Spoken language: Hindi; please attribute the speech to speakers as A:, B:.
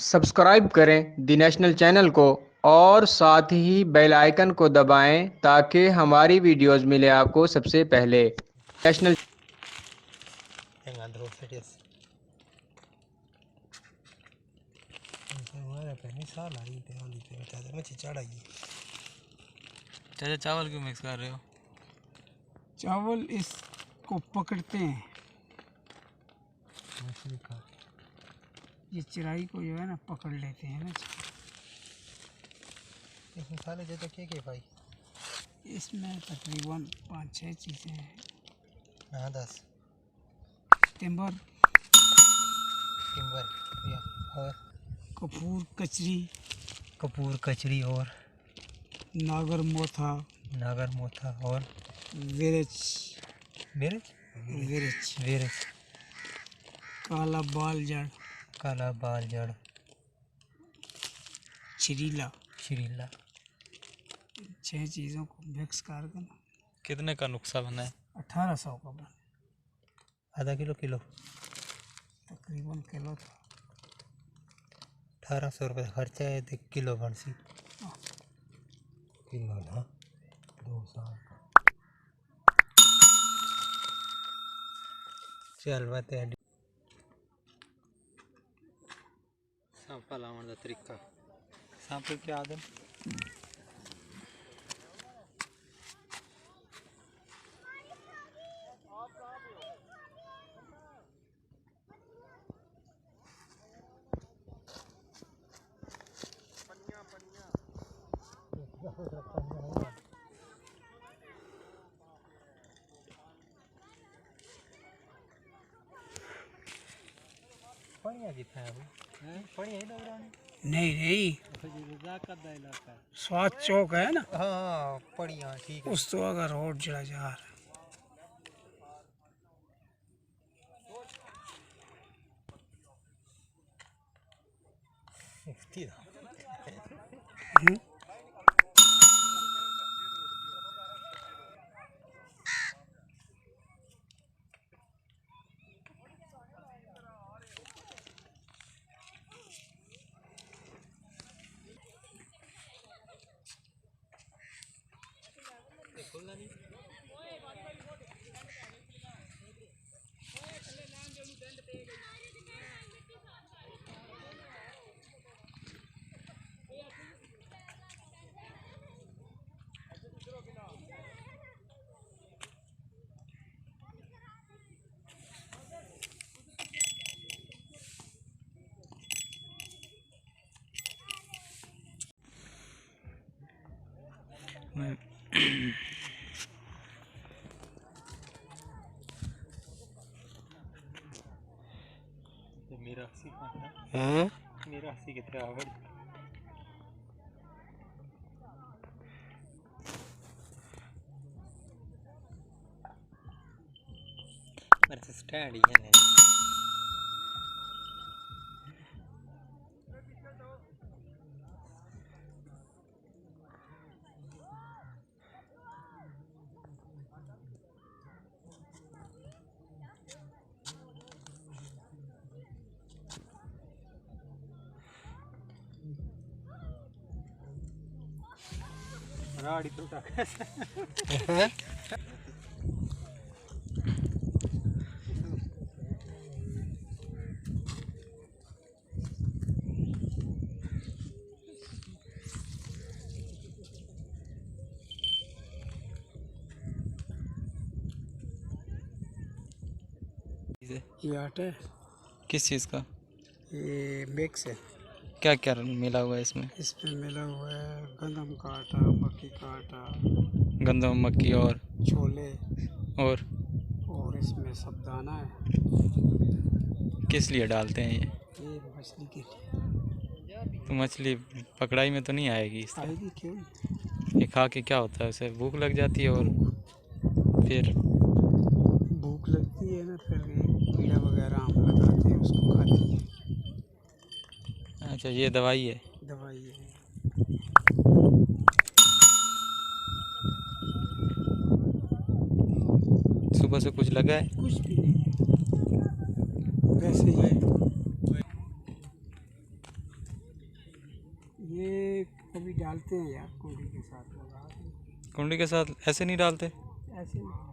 A: सब्सक्राइब करें दी नेशनल चैनल को और साथ ही बेल आइकन को दबाएं ताकि हमारी वीडियोस मिले आपको सबसे पहले। नेशनल
B: चाचा चावल क्यों मिक्स कर रहे हो?
C: चावल इसको पकड़ते हैं, ये चिराई को जो है ना पकड़ लेते हैं ना।
B: इस मसाले चाचा क्या भाई?
C: इसमें तकरीबन 5-6 चीज़ें हैं।
B: हाँ 10
C: टिम्बर,
B: और
C: कपूर
B: कचरी और
C: नागर मोथा
B: और
C: विरच
B: वेरच
C: काला बाल जड़ छिरीला। 6 चीज़ों को मिक्स करके ना
B: कितने का नुस्खा बना है?
C: 1800 का बना।
B: आधा किलो
C: तकरीबन किलो था।
B: 1800 रुपये खर्चा है, तो किलो बन सी किलो ना 2 साल चल बात है। सांपा लाने का तरीका, सांपे की आदत
C: नहीं स्वाद चौक है ना।
B: हाँ बढ़िया ठीक है।
C: उस तो अगर रोड जड़ा जा रहा है।
B: मेरा हसी कितने आवड़ मेरे से स्टैंड ही है नहीं। राड़ी तो
C: ये आटा है,
B: किस चीज़ का?
C: ये मिक्स है।
B: क्या क्या मिला हुआ है इसमें?
C: इसमें मिला हुआ है गंदम का आटा, मक्की का आटा,
B: गंदम मक्की और
C: छोले,
B: और
C: इसमें सब दाना है।
B: किस लिए डालते हैं
C: ये मछली के लिए।
B: तो मछली पकड़ाई में तो नहीं आएगी इससे?
C: आएगी क्यों?
B: ये खा के क्या होता है, उसे भूख लग जाती है और फिर
C: भूख लगती है ना, फिर ये कीड़ा वगैरह हम लगाते हैं, उसको खाती है।
B: अच्छा ये दवाई है?
C: दवाई है।
B: सुबह से कुछ लगा है?
C: कुछ भी नहीं, वैसे ही ये कभी डालते हैं यार, कुंडी के साथ लगा के।
B: कुंडी के साथ ऐसे नहीं डालते?
C: ऐसे नहीं।